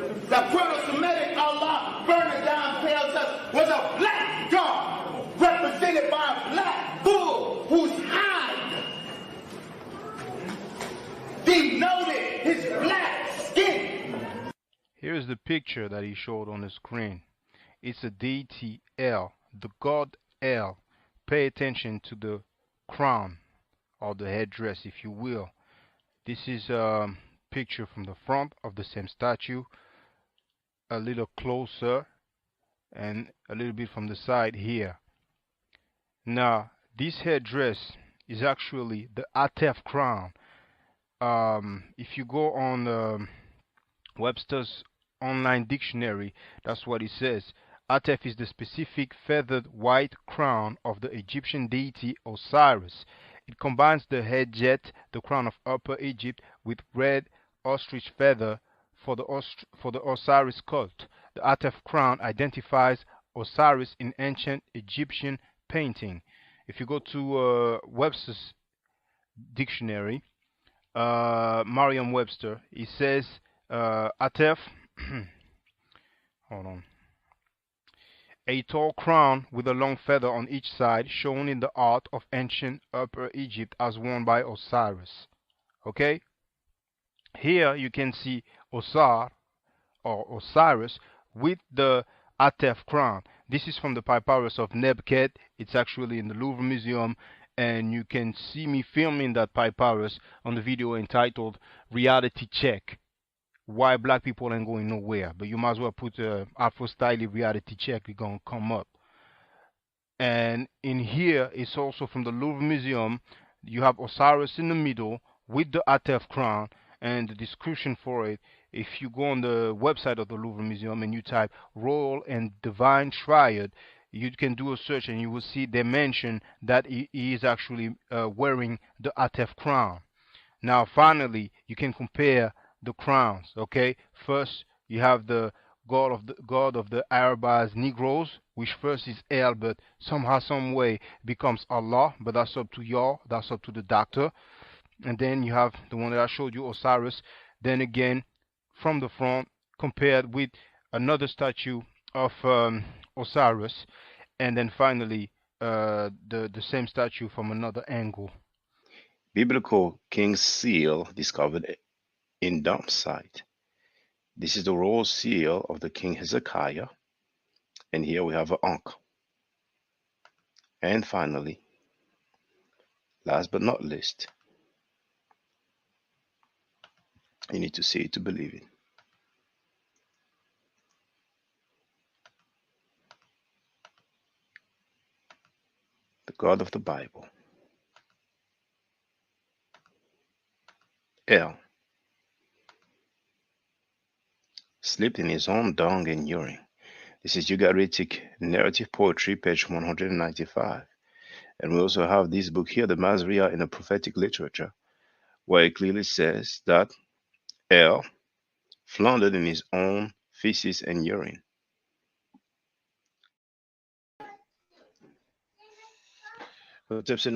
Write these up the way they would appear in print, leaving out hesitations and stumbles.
The Proto-Semitic Allah, further down, tells us was a black dog represented by a black bull whose hide denoted his black skin. Here's the picture that he showed on the screen. It's a deity El, the god El. Pay attention to the crown or the headdress, if you will. This is a picture from the front of the same statue, a little closer, and a little bit from the side here. Now, this headdress is actually the Atef crown. If you go on Webster's online dictionary, that's what it says. Atef is the specific feathered white crown of the Egyptian deity Osiris. It combines the head jet, the crown of Upper Egypt, with red ostrich feather for the Osiris cult. The Atef crown identifies Osiris in ancient Egyptian painting. If you go to Webster's dictionary, Merriam-Webster, it says Atef, hold on, a tall crown with a long feather on each side, shown in the art of ancient Upper Egypt as worn by Osiris. Okay? Here you can see Osar or Osiris with the Atef crown. This is from the papyrus of Nebket. It's actually in the Louvre Museum, and you can see me filming that papyrus on the video entitled Reality Check. Why black people ain't going nowhere. But you might as well put Afro Style Reality Check. It's going to come up. And in here, it's also from the Louvre Museum. You have Osiris in the middle with the Atef crown, and the description for it. If you go on the website of the Louvre Museum and you type Royal and Divine Triad, you can do a search and you will see they mention that he is actually wearing the Atef crown. Now, finally, you can compare the crowns. Okay, first you have the god of the Arabs Negroes, which first is El, but somehow, some way becomes Allah. But that's up to y'all. That's up to the doctor. And then you have the one that I showed you, Osiris. Then again, from the front, compared with another statue of Osiris, and then finally the same statue from another angle. Biblical King's Seal discovered in dump site. This is the royal seal of the King Hezekiah, and here we have an Ankh. And finally, last but not least, you need to see it to believe it. The God of the Bible, El, slept in his own dung and urine. This is Ugaritic Narrative Poetry, page 195. And we also have this book here, the Masriya in the Prophetic Literature, where it clearly says that El floundered in his own feces and urine. I hope the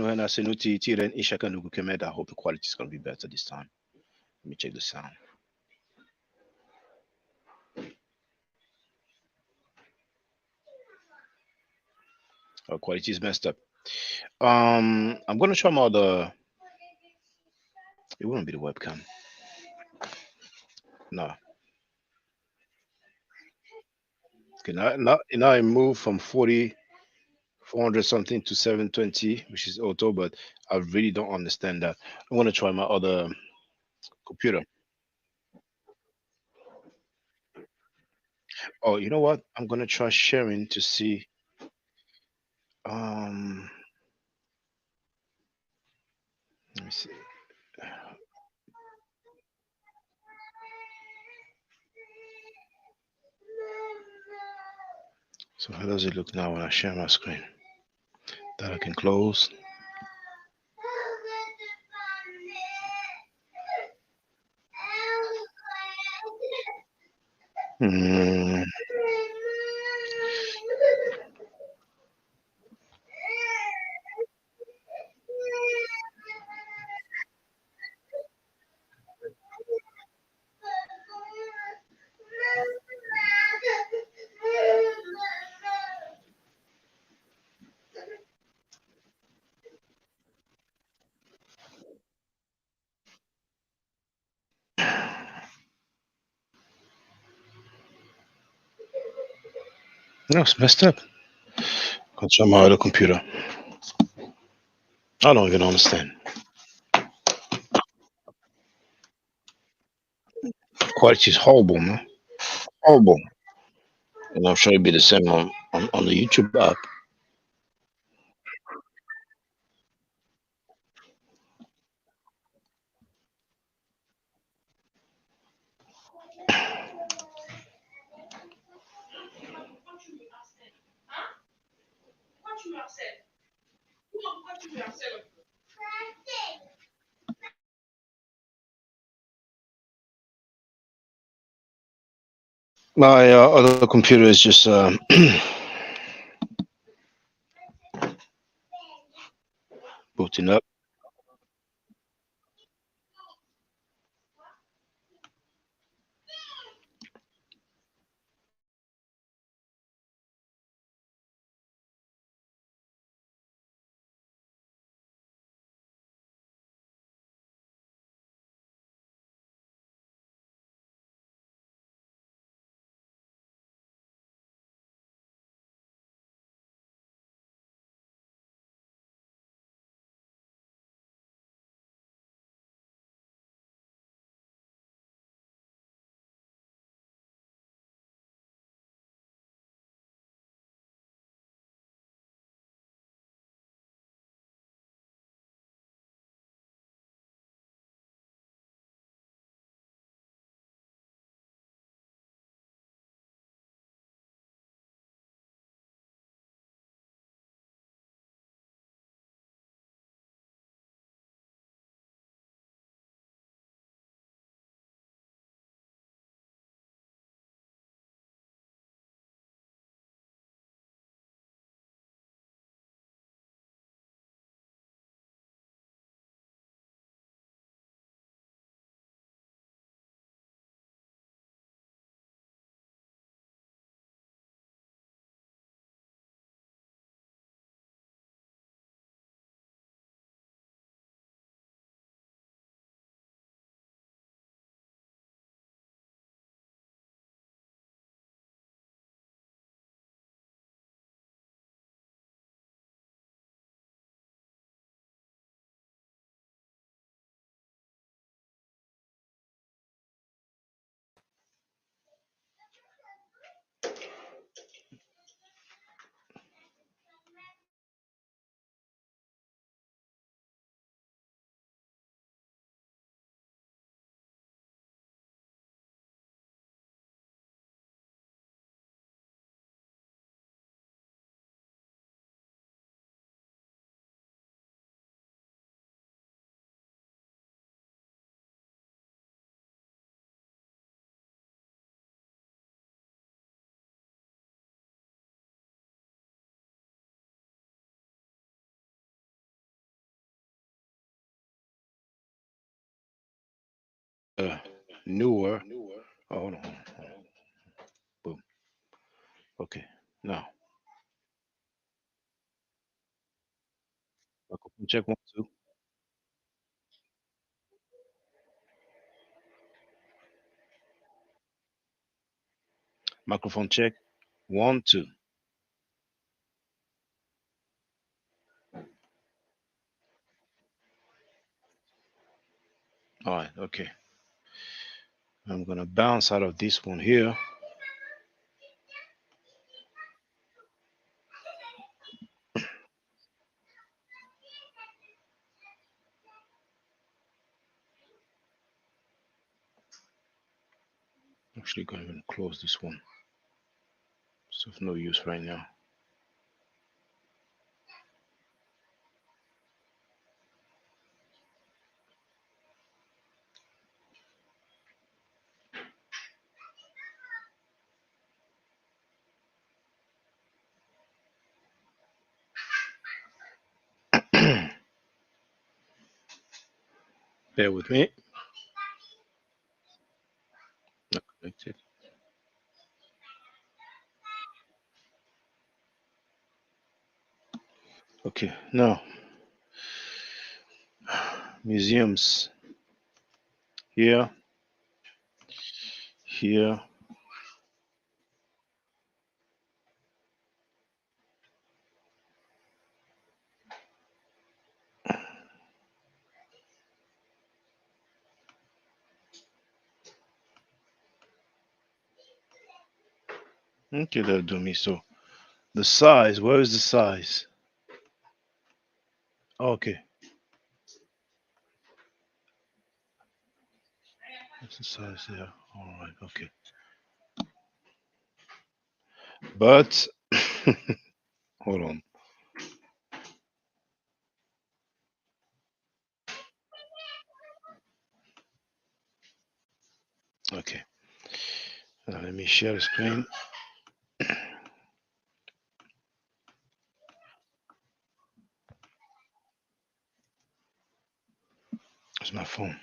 quality is going to be better this time. Let me check the sound. Our quality is messed up. I'm going to try my other. It won't be the webcam. No. Okay, now I move from 400 something to 720, which is auto, but I really don't understand that. I want to try my other computer. Oh, you know what? I'm gonna try sharing to see. Let me see. So how does it look now when I share my screen? That I can close. Hmm. No, it's messed up. Control my other computer. I don't even understand. Quality is horrible, man. Horrible. And I'm sure it'll be the same on the YouTube app. My other computer is just booting up. Uh, Newer. Oh, hold on. Hold on. Boom. Okay. Now, microphone check 1, 2. Microphone check 1, 2. All right. Okay. I'm gonna bounce out of this one here. Actually, going to close this one. It's of no use right now. Bear with me. Not connected. Okay. Now, museums here, here, Okay, that'll do me. So the size, where is the size? Okay, what's the size here? All right, okay. But hold on. Okay, let me share the screen. It's my phone.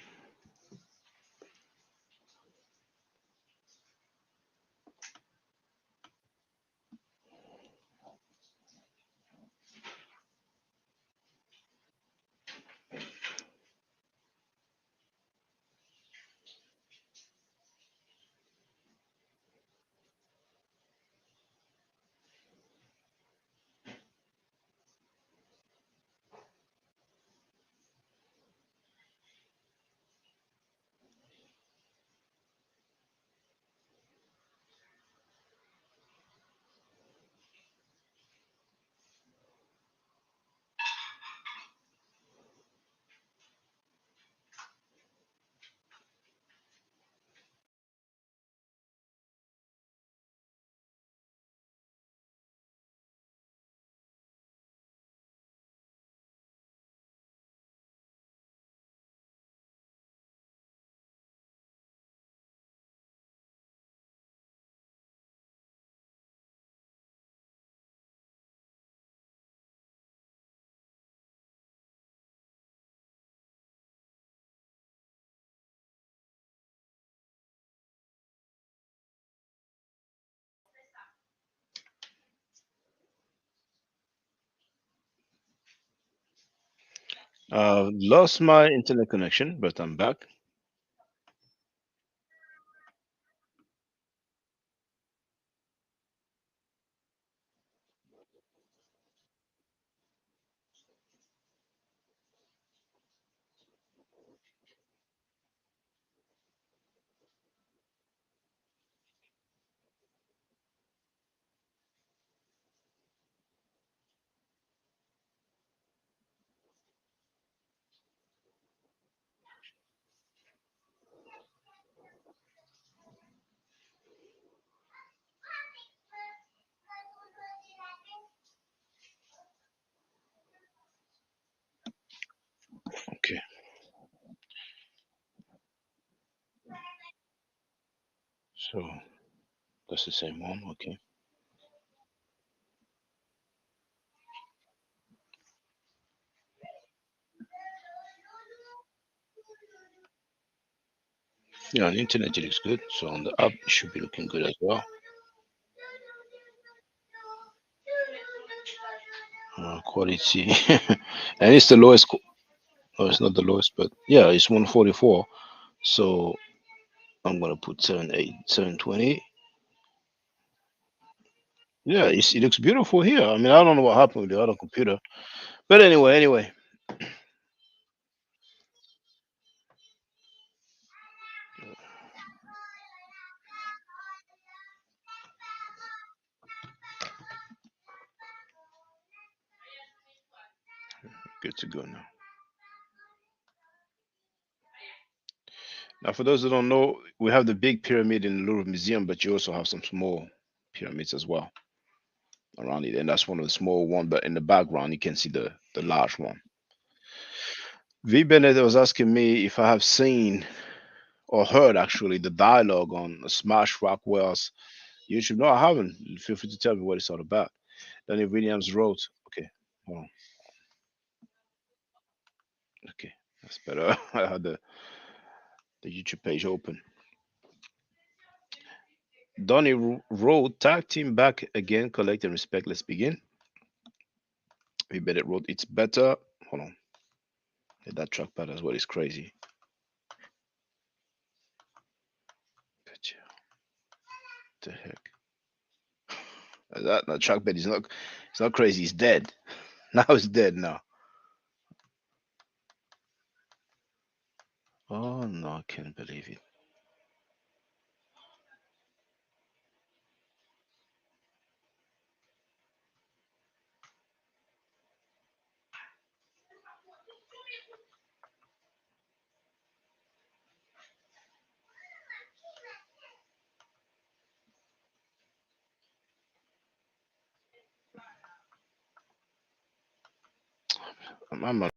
Lost my internet connection, but I'm back. Okay, so that's the same one. Okay. Yeah, on the internet it looks good. So on the app it should be looking good as well. Quality, and it's the lowest. No, it's not the lowest, but yeah, it's 144. So I'm gonna put 78, 720. Yeah, it looks beautiful here. I mean, I don't know what happened with the other computer, but anyway, good to go now. Now, for those that don't know, we have the big pyramid in the Louvre Museum, but you also have some small pyramids as well around it, and that's one of the small one. But in the background, you can see the large one. V Bennett was asking me if I have seen or heard actually the dialogue on Smash Rockwell's YouTube. No, I haven't. Feel free to tell me what it's all about. Danny Williams wrote. Okay, hold on. Okay, that's better. I had the YouTube page open. Donnie wrote, tag team back again, collect and respect. Let's begin. We bet it wrote, it's better. Hold on. Yeah, that trackpad as well is crazy. What the heck? That trackpad is not, it's not crazy. It's dead. Now it's dead now. Oh no, I can't believe it. I'm not.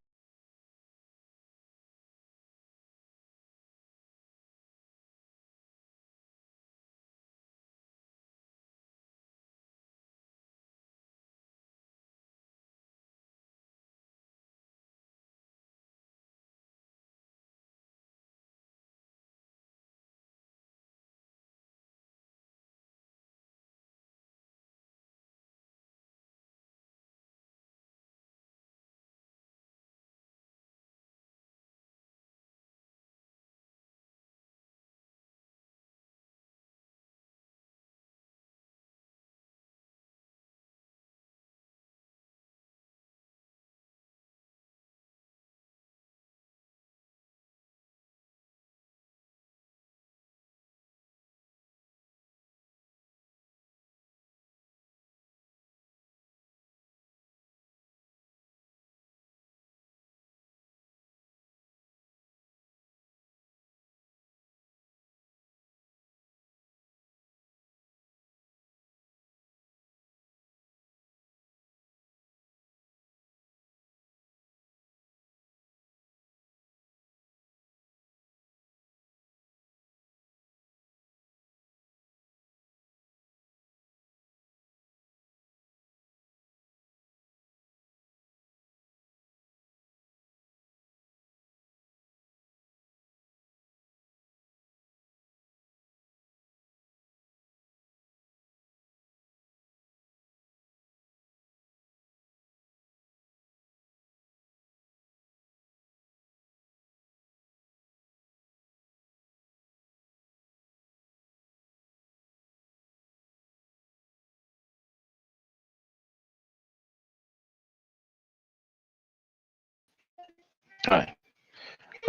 All right.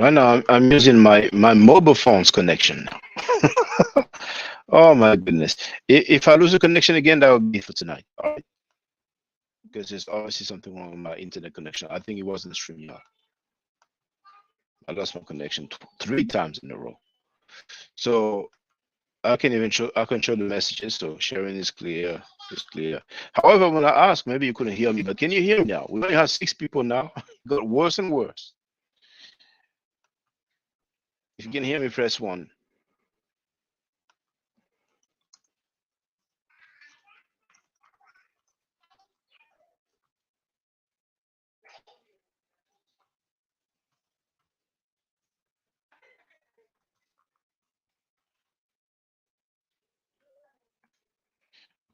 Right now, I'm using my mobile phone's connection now. Oh my goodness! If I lose the connection again, that will be for tonight. All right, because there's obviously something wrong with my internet connection. I think it wasn't StreamYard. I lost my connection 3 times in a row. So I can even show. I can show the messages. So sharing is clear. It's clear. However, when I asked, maybe you couldn't hear me, but can you hear me now? We only have 6 people now. It got worse and worse. If you can hear me, press 1.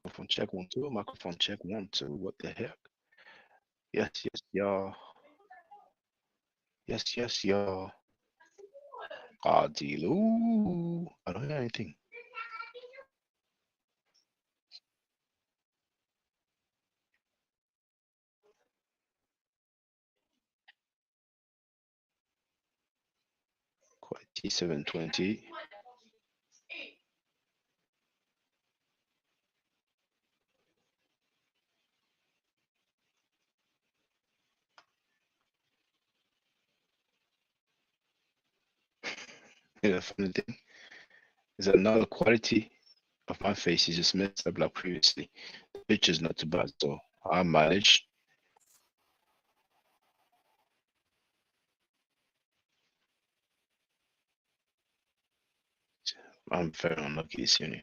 Microphone check 1 2. Microphone check 1 2. What the heck? Yes, yes, y'all. Yes, yes, y'all. Adilu. I don't hear anything. Quality 720. Yeah, the funny thing is that now the quality of my face is just messed up like previously. The picture's not too bad, so I managed. I'm very unlucky this unit.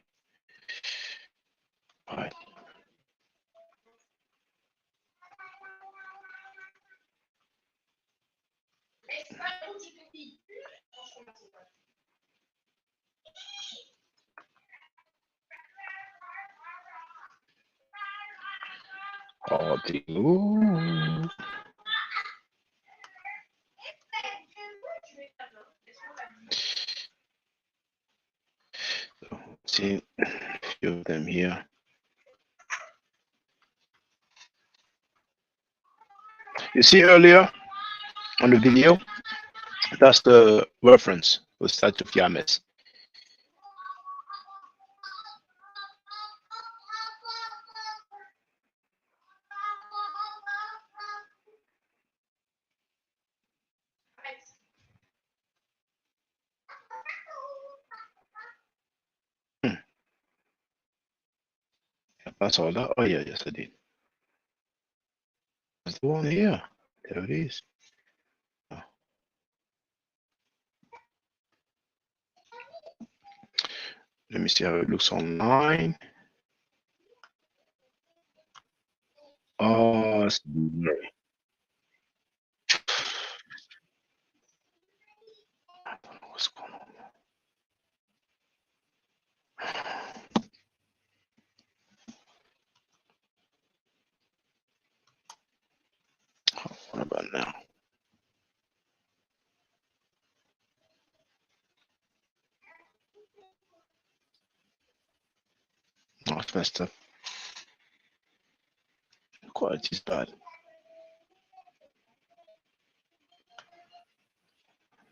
All right. Adilu. So, see a few of them here. You see earlier on the video, that's the reference for Statue of Yames. That's all that. Oh yeah, yes I did. That's the one here. There it is. Let me see how it looks online. Oh, it's blurry. I don't know what's going on. What about now? Oh, it's messed up. Quality is bad.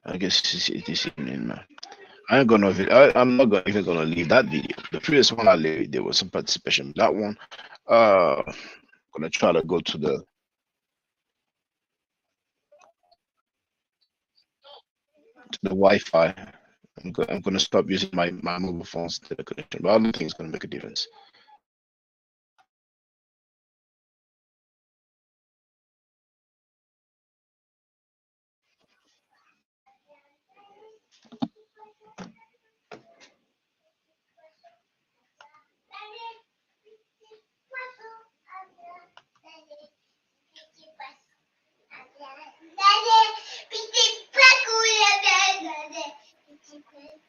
I guess this evening, man. I ain't gonna. I'm not even gonna leave that video. The previous one I leave, there was some participation. That one, I'm gonna try to go to the Wi-Fi. I'm gonna stop using my mobile phone's data connection, but I don't think it's gonna make a difference.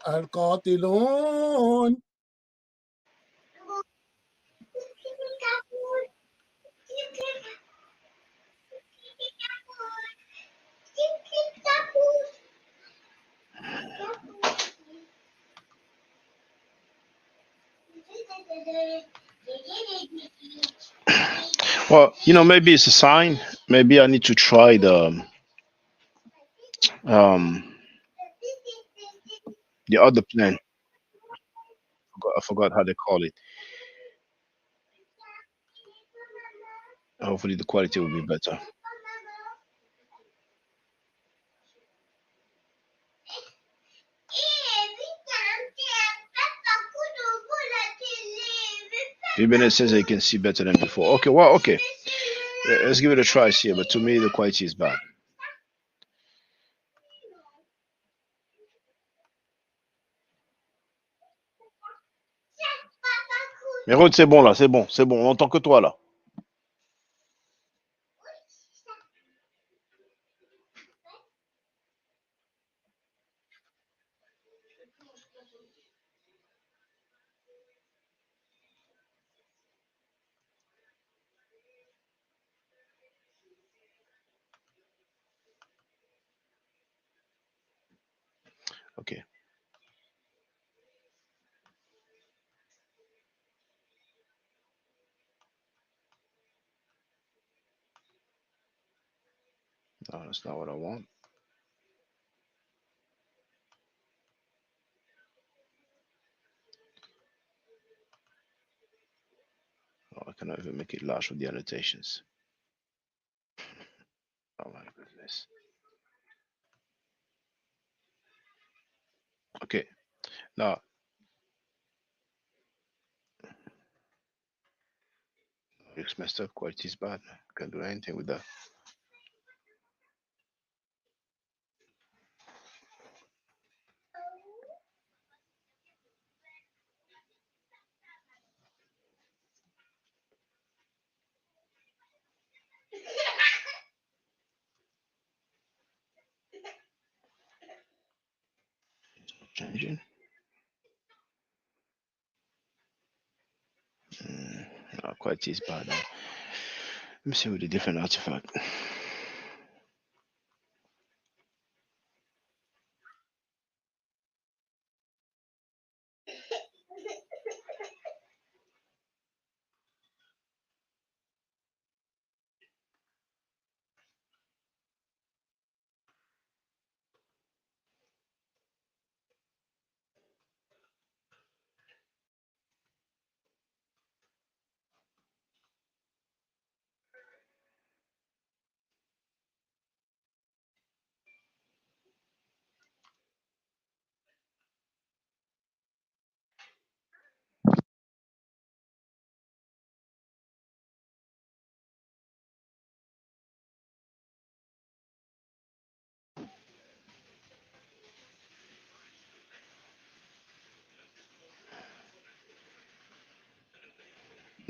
Alcatilon. Well, maybe it's a sign. Maybe I need to try um the other plan. I forgot how they call it. Hopefully, the quality will be better. Even it says that you can see better than before. Okay, well, okay. Let's give it a try here. But to me, the quality is bad. Mais Rod, c'est bon là, c'est bon. On entend que toi là. Okay. No, that's not what I want. Oh, I cannot even make it large with the annotations. Oh my goodness. Okay. Now, it's messed up. Quality is bad. Can't do anything with that. Changing. No, quality is bad. Now. Let me see with a different artifact.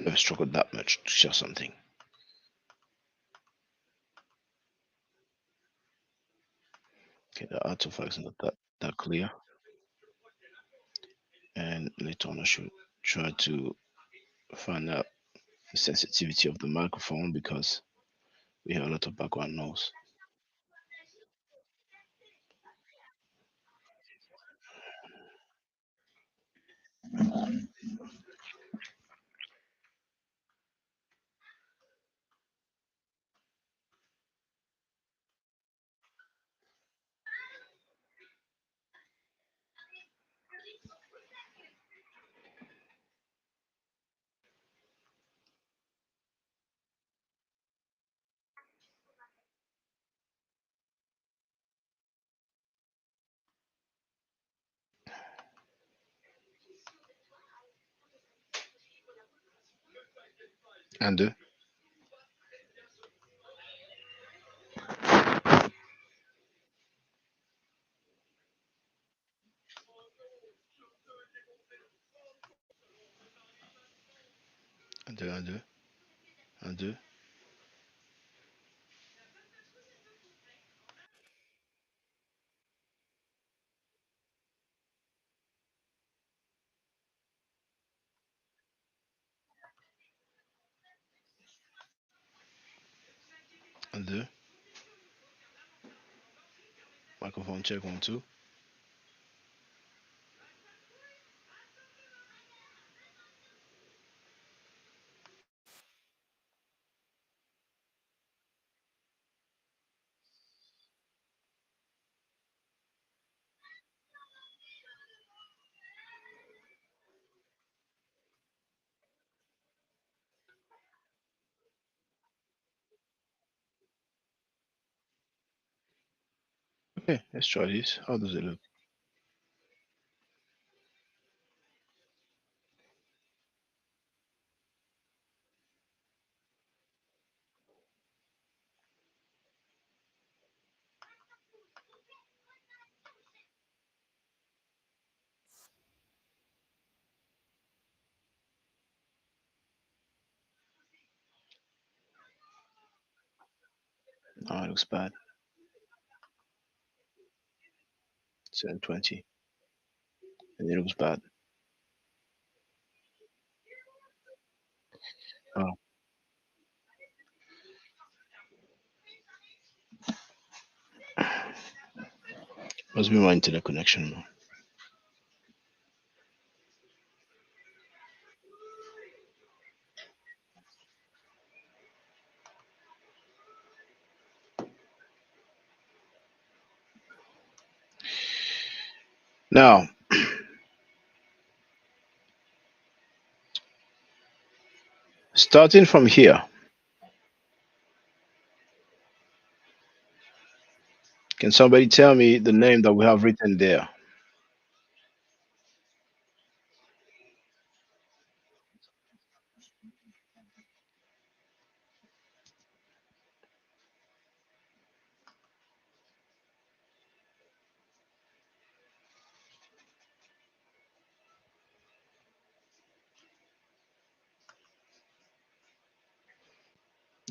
never struggled that much to share something. Okay, the artifacts not that clear. And later on I should try to find out the sensitivity of the microphone because we have a lot of background noise. And and and microphone check 1 2. Okay, let's try this. How does it look? Oh, it looks bad. 720. And it looks bad. Oh, must be my internet connection, man. Now, starting from here, can somebody tell me the name that we have written there?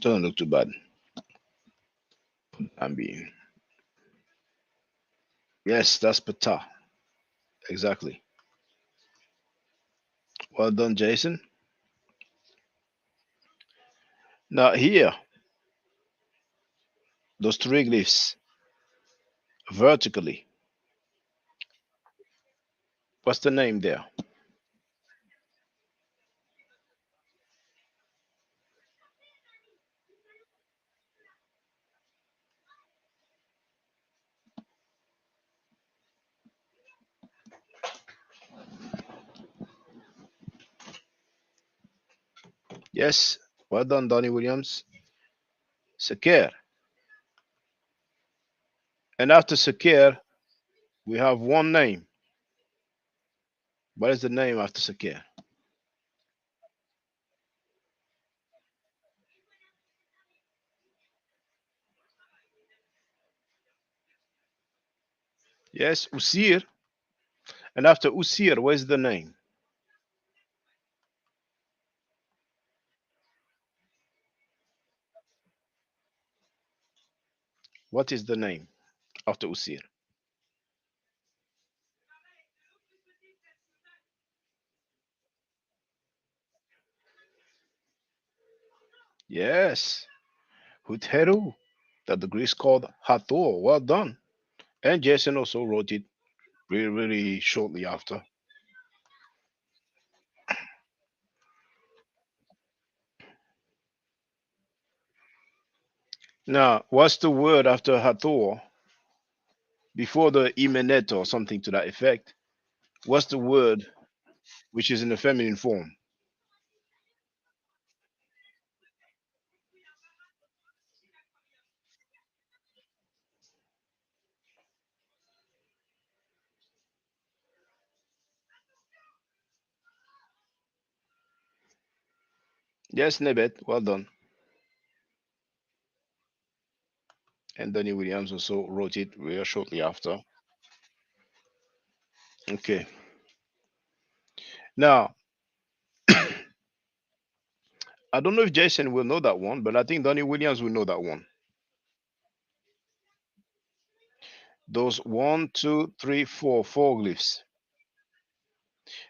Doesn't look too bad. I'm being. Yes, that's Pata. Exactly. Well done, Jason. Now here, those three glyphs vertically. What's the name there? Yes. Well done, Donnie Williams. Sekir. And after Sekir, we have one name. What is the name after Sekir? Yes, Usir. And after Usir, where's the name? What is the name after Usir? Yes, Hutheru, that the Greeks called Hathor. Well done. And Jason also wrote it really, really shortly after. Now, what's the word after Hathor before the Imenet or something to that effect? What's the word which is in the feminine form? Yes, Nebet. Well done. And Danny Williams also wrote it real shortly after. Okay. Now, I don't know if Jason will know that one, but I think Donnie Williams will know that one. Those one, two, three, four glyphs.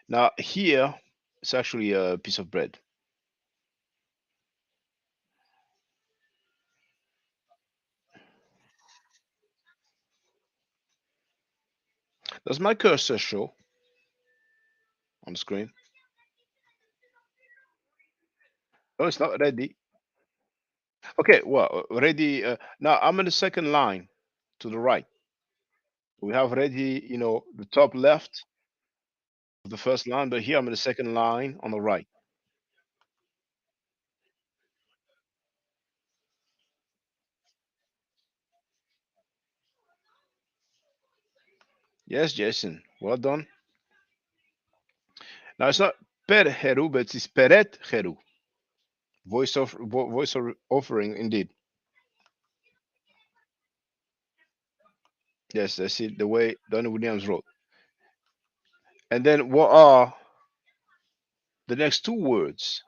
Now here, it's actually a piece of bread. Does my cursor show on the screen? Oh, it's not ready. Okay, well, ready. Now I'm in the second line to the right. We have ready, the top left of the first line, but here I'm in the second line on the right. Yes, Jason. Well done. Now it's not per heru, but it's peret heru. Voice of offering indeed. Yes, that's it. The way Donny Williams wrote. And then what are the next two words?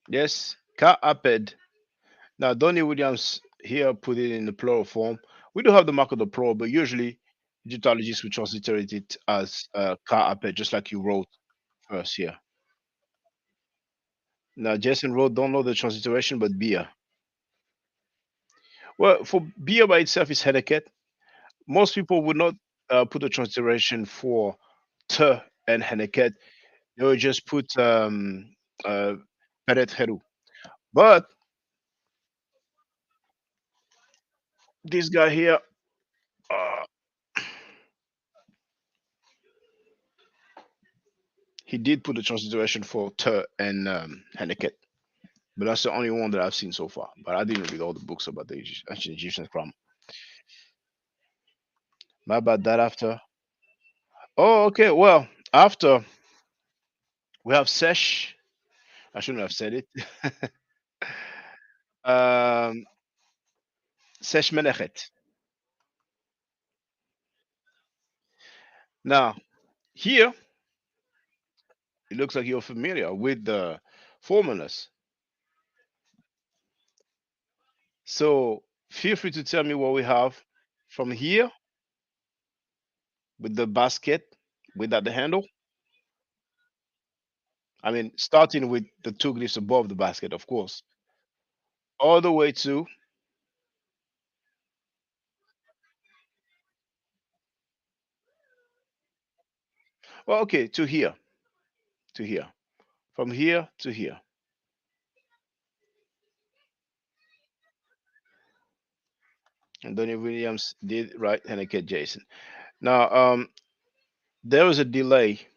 Yes, ka aped. Now Donny Williams here put it in the plural form. We do have the mark of the plural, but usually Egyptologists will transliterate it as ka aped, just like you wrote first here. Now Jason wrote, don't know the transliteration, but bia. Well, for bia by itself is hedeket. Most people would not put a transliteration for t and heneket. They would just put uh, peret heru. But this guy here, uh, he did put a transliteration for Ter and Henneket, but that's the only one that I've seen so far. But I didn't read all the books about the ancient Egyptian grammar. My bad. That after. Oh, okay. Well, after we have Sesh. I shouldn't have said it. um, Sesh Menechet. Now here, it looks like you're familiar with the formulas. So feel free to tell me what we have from here with the basket without the handle. I mean, starting with the two glyphs above the basket, of course, all the way to, well, okay, to here, to here, from here to here. And Donny Williams did right Henneke Jason. Now, there was a delay.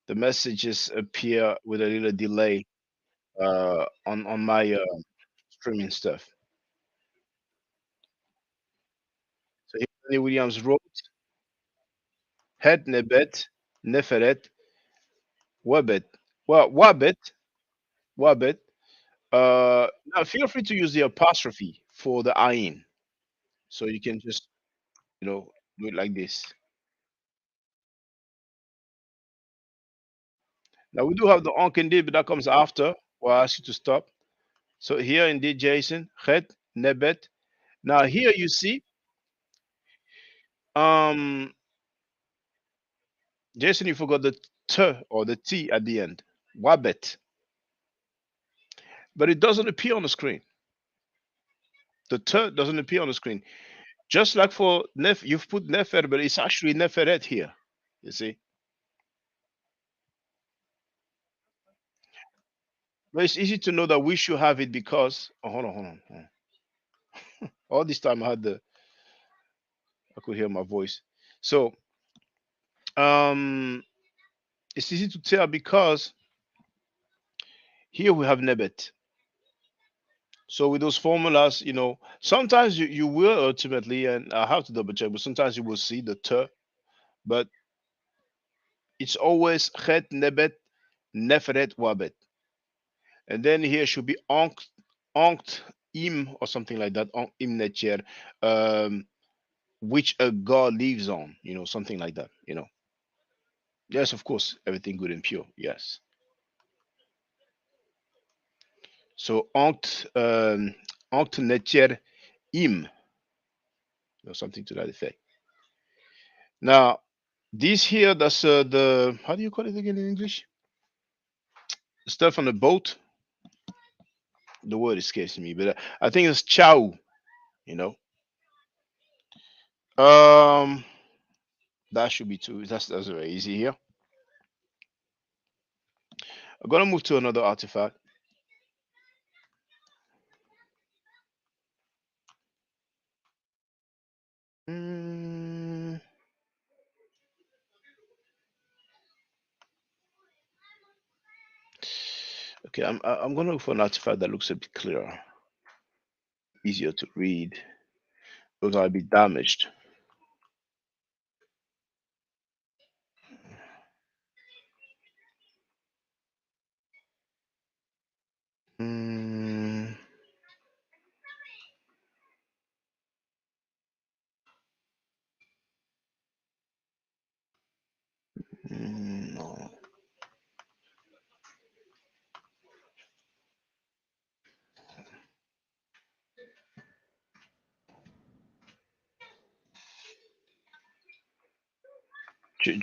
The messages appear with a little delay on my streaming stuff. So Anthony Williams wrote, Het Nebet, Neferet, Wabet. Well, Wabet. Now feel free to use the apostrophe for the ayin. So you can just, do it like this. Now we do have the onk indeed, but that comes after. Well, I ask you to stop. So here indeed, Jason, Het, Nebet. Now here you see, um, Jason, you forgot the t or the t at the end. Wabet. But it doesn't appear on the screen. The t doesn't appear on the screen. Just like for you've put nefer, but it's actually neferet here. You see? But it's easy to know that we should have it because hold on. All this time I could hear my voice. So um it's easy to tell because here we have nebet. So with those formulas, sometimes you will ultimately, and I have to double check, but sometimes you will see the t, but it's always het nebet neferet wabet. And then here should be onkt im or something like that, onkt im netjer, which a god lives on, something like that. Yes, of course, everything good and pure. Yes. So onkt netjer im, something to that effect. Now, this here, that's the, how do you call it again in English? Stuff on the boat. The word escapes me, but I think it's chow, you know. Um, that should be two. That's very easy here. I'm gonna move to another artifact. Mm, okay, I'm gonna look for an artifact that looks a bit clearer, easier to read, because I'll be damaged. Mm, no. J-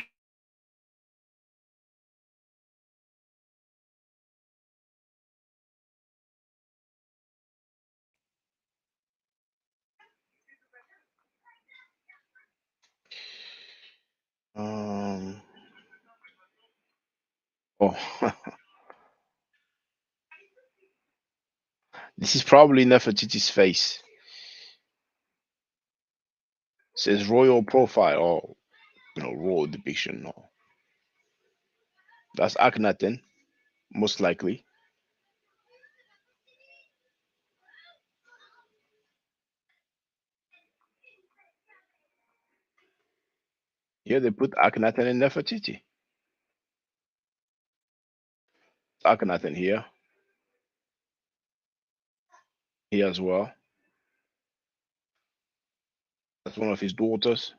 Um. Oh, this is probably Nefertiti's face. It says royal profile or royal depiction. No, that's Akhenaten, most likely. Here they put Akhenaten and Nefertiti. Akhenaten here as well. That's one of his daughters.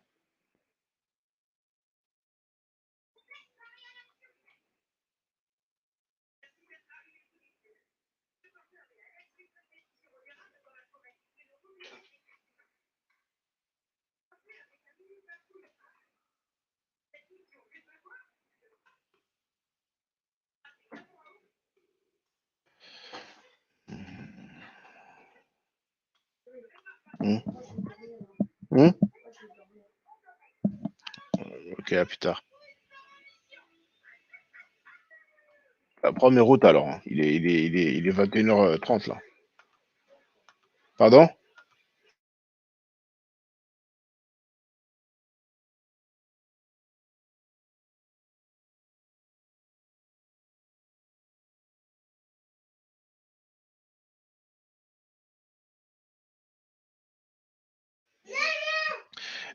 Hmm? Hmm? Ok, à plus tard. La première route alors, hein. Il est 21h30 là. Pardon?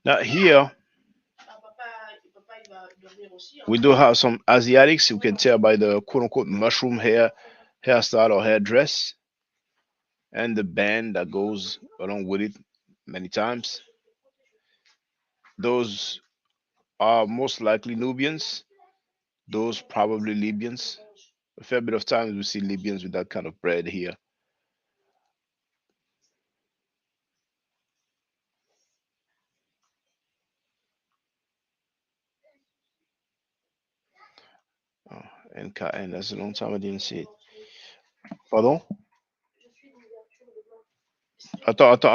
Now here we do have some Asiatics. You can tell by the quote unquote mushroom hairstyle or hairdress and the band that goes along with it many times. Those are most likely Nubians, those probably Libyans. A fair bit of times we see Libyans with that kind of bread here. Oh, and that's a long time I didn't see it. Pardon? Attends.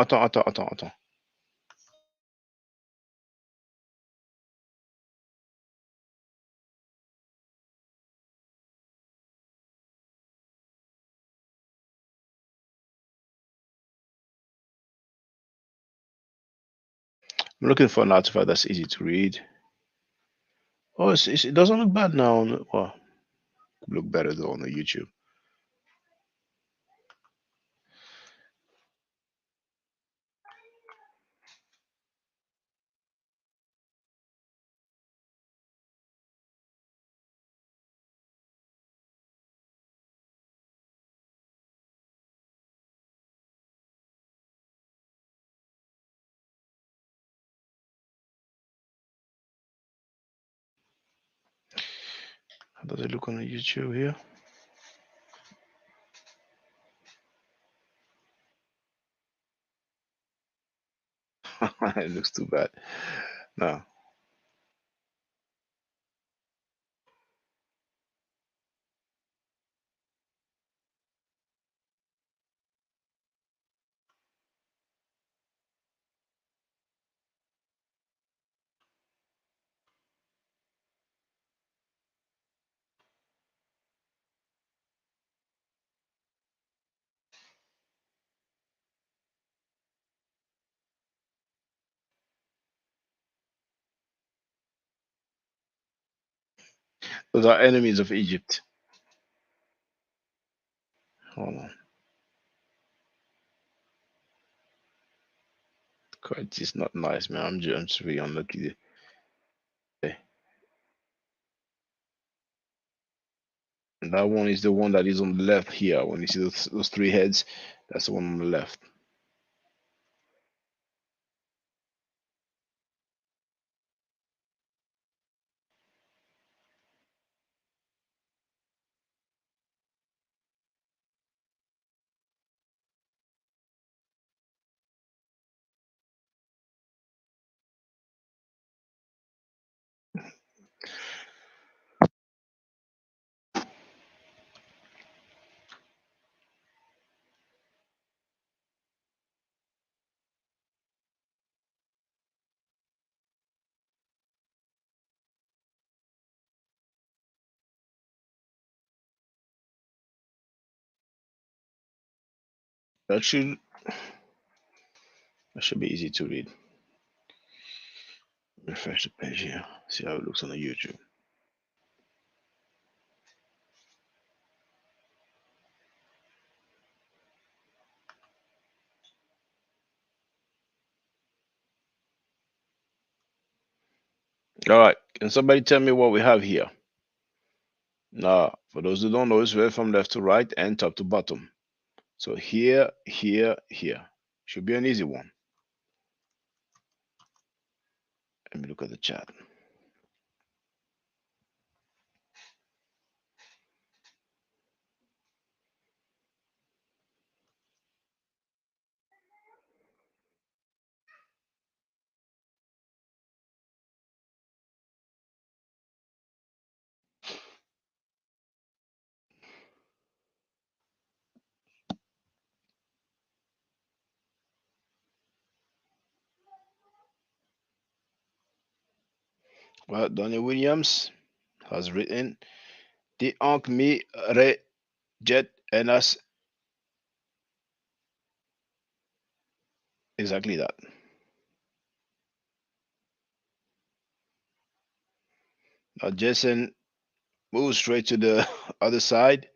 I'm looking for an artifact that's easy to read. Oh, it doesn't look bad now. Well, look better though on the YouTube. How does it look on the YouTube here? It looks too bad. No. Those are enemies of Egypt. Hold on. Quite, it's not nice, man. I'm just really unlucky. There. And that one is the one that is on the left here. When you see those three heads, that's the one on the left. That should that should be easy to read. Refresh the page here. See how it looks on the YouTube. All right. Can somebody tell me what we have here? Now, for those who don't know, it's read from left to right and top to bottom. So here. Should be an easy one. Let me look at the chat. Well, Donnie Williams has written, "The Ankh mi re jet enas." Exactly that. Now Jason moves straight to the other side.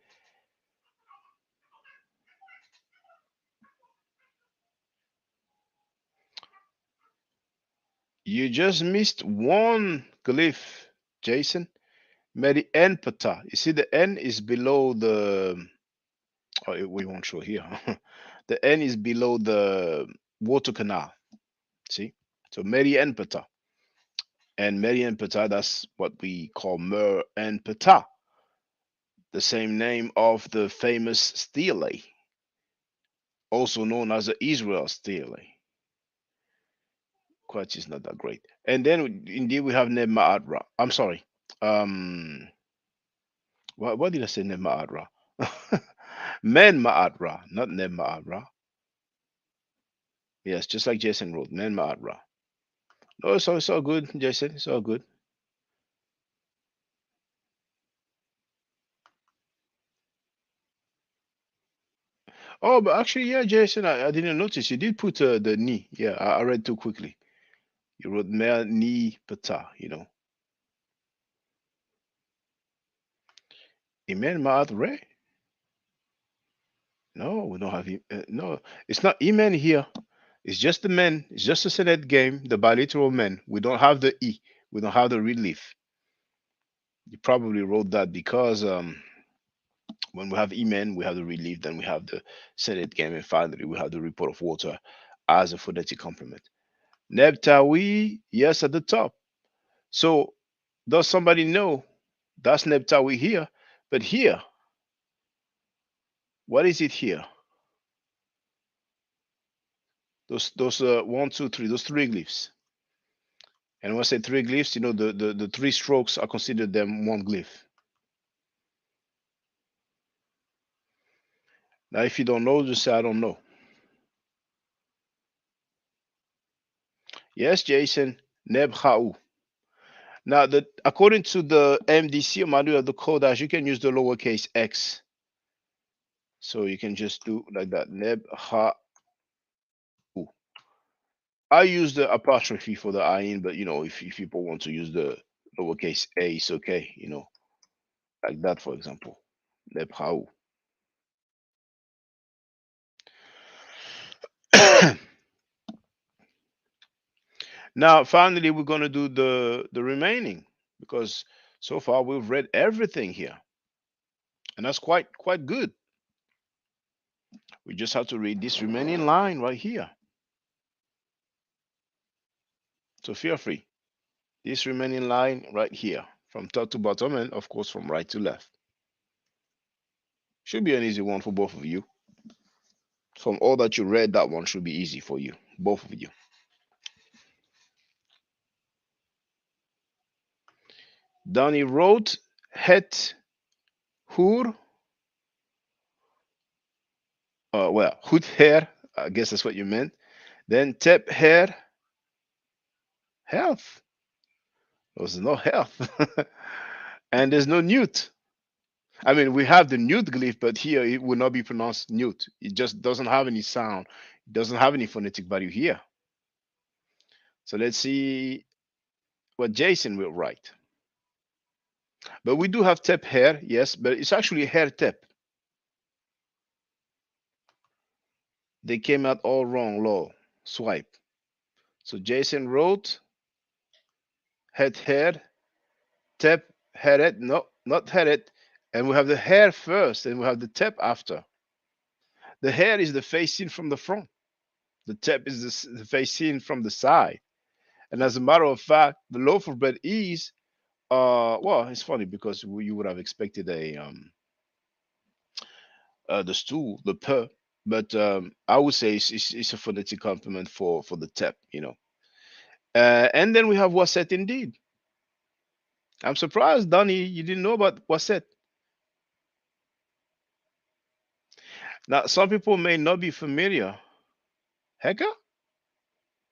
You just missed one glyph, Jason. Medi Pata. You see, the N is below the. Oh, we won't show here. The N is below the water canal. See? So Medi Pata. And Medi Pata, that's what we call Mer and Pata, the same name of the famous stele, also known as the Israel stele. Quite is not that great. And then indeed we have Neb Ma'adra. I'm sorry. Um, what did I say? Neb Ma'adra. Men Ma'adra, not Neb Ma'adra. Yes, just like Jason wrote, Men Ma'adra. No, it's all good, Jason. It's all good. Oh, but actually, yeah, Jason, I didn't notice. You did put the knee. Yeah, I read too quickly. You wrote Mer Ni Pata, Imen Ma'adre? No, we don't have no. It's not Imen here. It's just the men. It's just a Senate game, the bilateral men. We don't have the E. We don't have the relief. You probably wrote that because when we have Emen, we have the relief, then we have the Senate game, and finally we have the report of water as a phonetic complement. Neptawi, yes, at the top. So does somebody know that's Neptawi here? But here, what is it here? Those one, two, three, those three glyphs. And when I say three glyphs, the three strokes, I consider them one glyph. Now, if you don't know, just say I don't know. Yes, Jason, Nebha'u. Now, according to the MDC manual of the codage, you can use the lowercase x. So you can just do like that. Nebha'u. I use the apostrophe for the ayin, but if people want to use the lowercase a, it's okay. Like that, for example. Nebha'u. Now, finally, we're going to do the remaining because so far we've read everything here, and that's quite good. We just have to read this remaining line right here. So feel free. This remaining line right here, from top to bottom, and of course from right to left. Should be an easy one for both of you. From all that you read, that one should be easy for you, both of you. Danny wrote het hur. Well, hut hair. I guess that's what you meant. Then tep hair. Health. There's no health. And there's no newt. I mean, we have the newt glyph, but here it will not be pronounced newt. It just doesn't have any sound. It doesn't have any phonetic value here. So let's see what Jason will write. But we do have tep hair, yes, but it's actually hair tep. They came out all wrong, low, swipe. So Jason wrote head hair, tep headed, no, not headed. And we have the hair first, and we have the tep after. The hair is the face seen from the front. The tep is the face seen from the side. And as a matter of fact, the loaf of bread is well, it's funny because you would have expected the stool, the per, but I would say it's a phonetic complement for the tep. And then we have waset indeed. I'm surprised, Donnie, you didn't know about waset. Now, some people may not be familiar. Heka?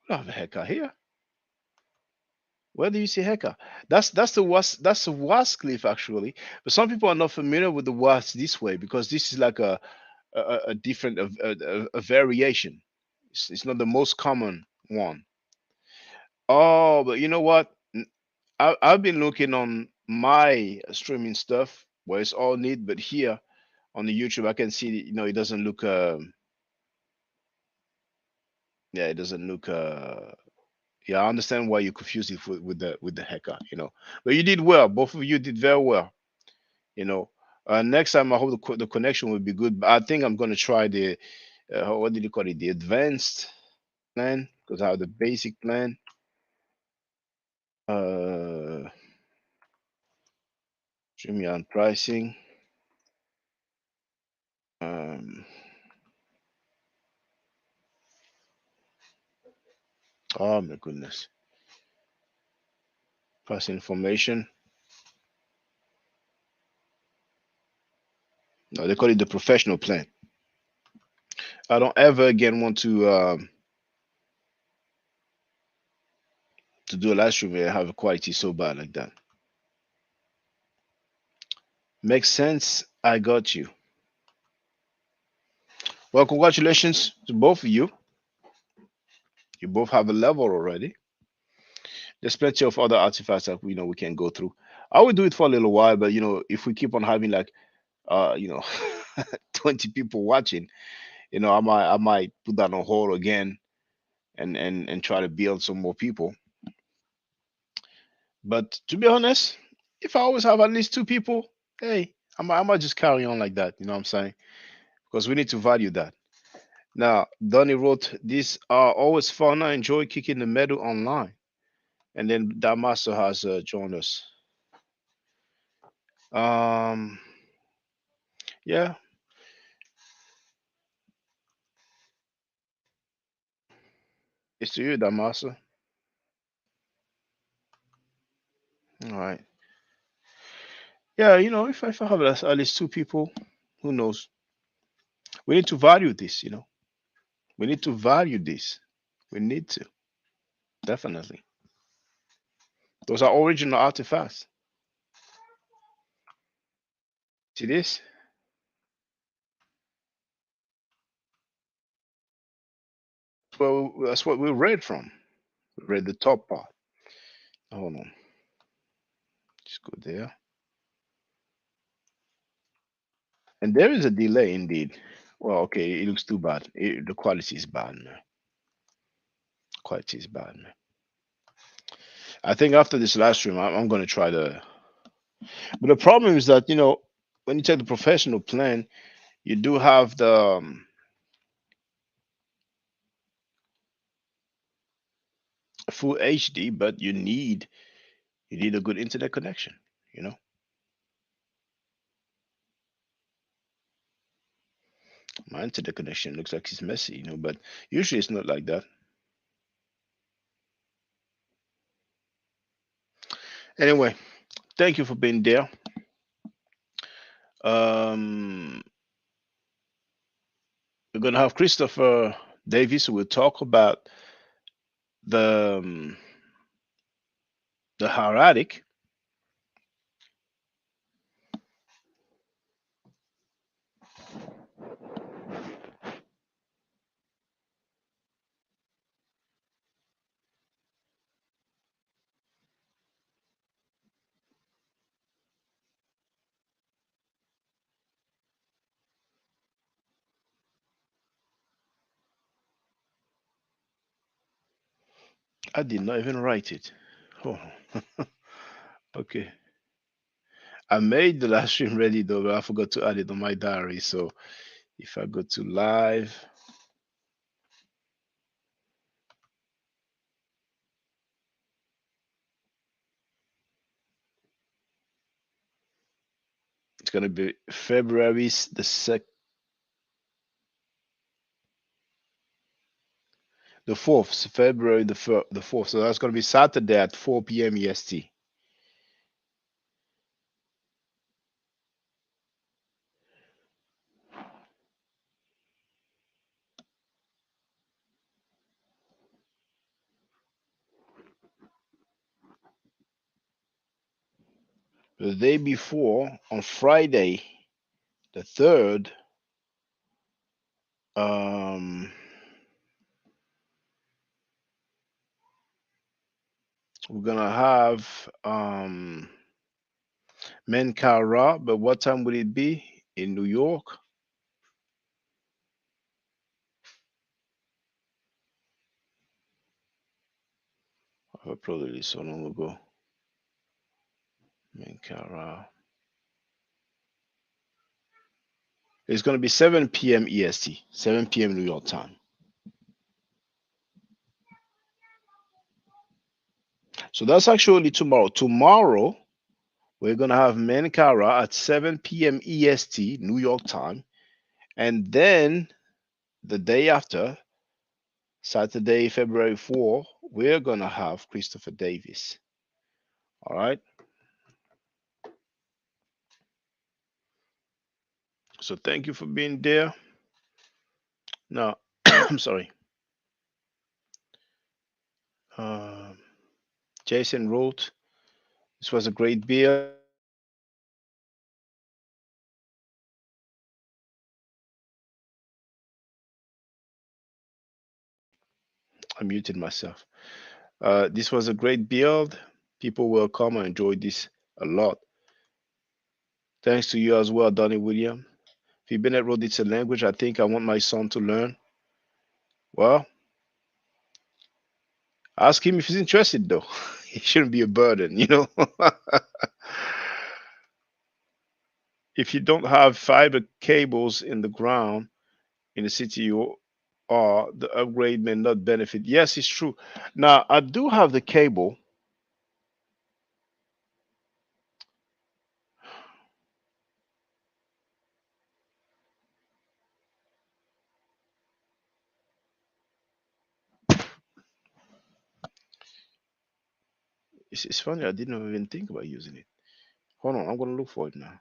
We don't have Heka here. Where do you see Heka? That's the was cliff actually. But some people are not familiar with the was this way because this is like a different a variation. It's not the most common one. Oh, but you know what? I've been looking on my streaming stuff where it's all neat, but here on the YouTube I can see it doesn't look yeah, it doesn't look Yeah, I understand why you confused it with the hacker. But you did well. Both of you did very well. You know. Next time, I hope the connection will be good. But I think I'm gonna try the what did you call it? The advanced plan, because I have the basic plan. Uh, Streamyard pricing. Um, oh my goodness. Price information. No, they call it the professional plan. I don't ever again want to do a live stream and have a quality so bad like that. Makes sense. I got you. Well, congratulations to both of you. You both have a level already. There's plenty of other artifacts that we can go through. I will do it for a little while, but if we keep on having like 20 people watching, I might put that on hold again and try to build some more people. But to be honest, if I always have at least two people, hey, I might just carry on like that. You know what I'm saying? Because we need to value that. Now, Donnie wrote, "These are always fun. I enjoy kicking the medal online." And then Damaso has joined us. Um, yeah, it's to you, Damaso. All right. Yeah, if I have at least two people, who knows? We need to value this. We need to value this. We need to, definitely. Those are original artifacts. See this? Well, that's what we read from. We read the top part. Hold on. Just go there. And there is a delay indeed. Well, okay, it looks too bad. The quality is bad, man. Quality is bad, man. I think after this last stream, I'm going to try to. But the problem is that, when you take the professional plan, you do have the full HD, but you need a good internet connection. You know, my internet connection looks like it's messy, but usually it's not like that. Anyway, thank you for being there. Um, we're gonna have Christopher Davis who will talk about the the hieratic. I did not even write it. Oh, okay. I made the last stream ready though, but I forgot to add it on my diary. So if I go to live, it's gonna be February the 4th, February the 4th. So that's gonna be Saturday at 4 p.m. EST. The day before, on Friday, the 3rd, um, we're gonna have Menkara, but what time would it be in New York? I uploaded this so long ago. Mankara. It's going to be 7 p.m. EST, 7 p.m. New York time. So that's actually tomorrow. Tomorrow, we're going to have Mankara at 7 p.m. EST, New York time. And then the day after, Saturday, February 4, we're going to have Christopher Davis. All right. So thank you for being there. Now, I'm sorry. Um Jason wrote, this was a great build. I muted myself. This was a great build. People will come and enjoy this a lot. Thanks to you as well, Donnie William. If Bennett wrote, it's a language I think I want my son to learn. Well, ask him if he's interested, though. It shouldn't be a burden, you know. If you don't have fiber cables in the ground in the city you are, the upgrade may not benefit. Yes, it's true. Now, I do have the cable. It's funny, I didn't even think about using it. Hold on, I'm going to look for it now.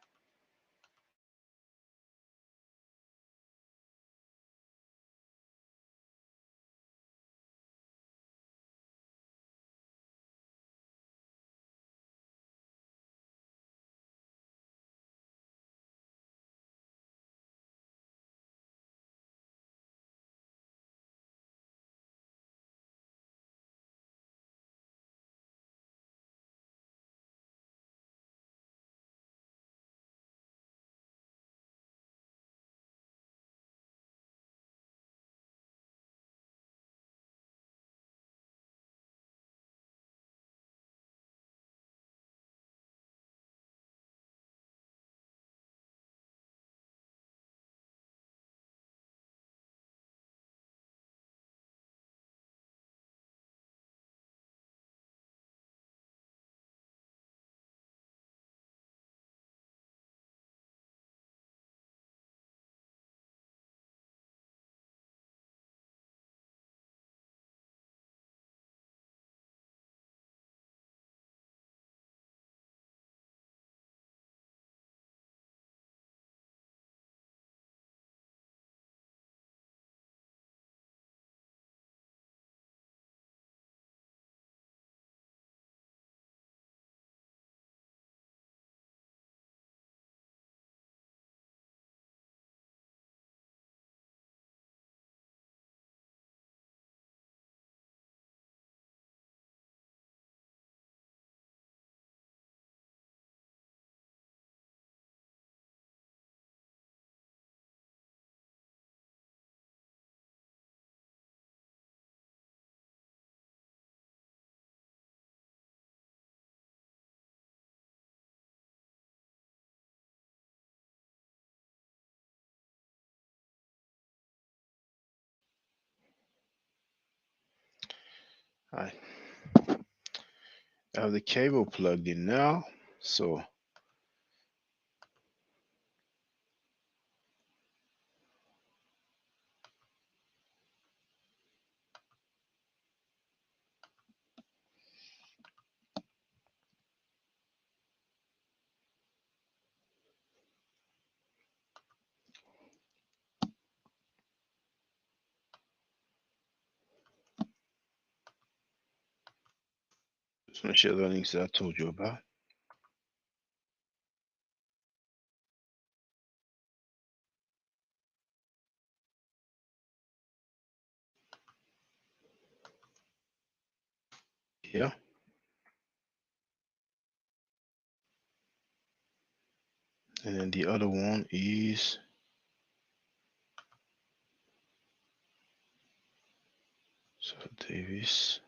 I have the cable plugged in now. So just want to share the links that I told you about. Yeah. And then the other one is so Davis.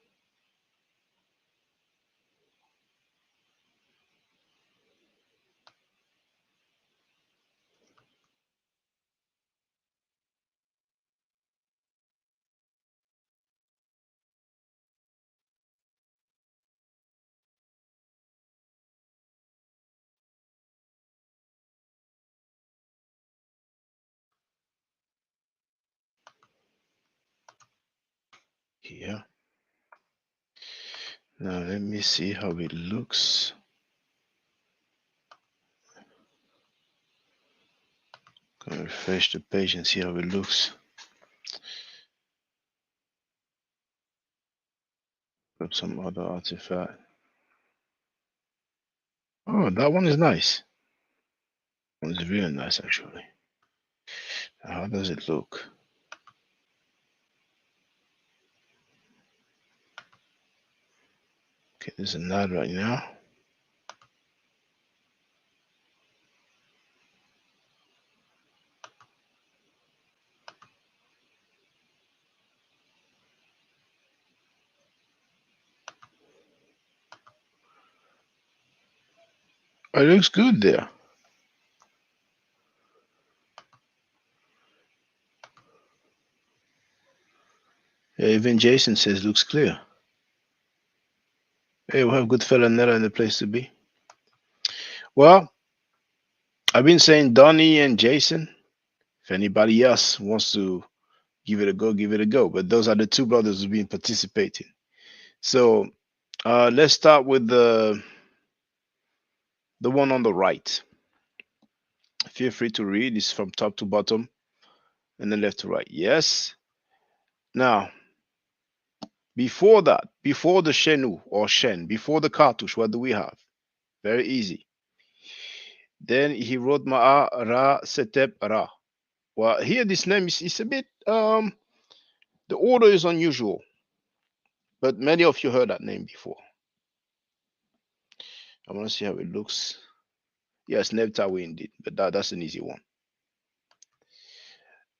here. Now let me see how it looks. Gonna refresh the page and see how it looks. Grab some other artifact. Oh, that one is nice. That one is really nice actually. How does it look? Okay, there's a nod right now. It looks good there. Yeah, even Jason says looks clear. Hey, we have good fella Netta in the place to be. Well, I've been saying Donnie and Jason. If anybody else wants to give it a go, give it a go. But those are the two brothers who've been participating. So let's start with the one on the right. Feel free to read. It's from top to bottom and then left to right. Yes. Now, before that, before the Shenu or Shen, before the cartouche, what do we have? Very easy. Then he wrote Ma'a Ra Setep Ra. Well, here this name is a bit the order is unusual, but many of you heard that name before. I want to see how it looks. Yes, Nebtawi indeed, but that's an easy one.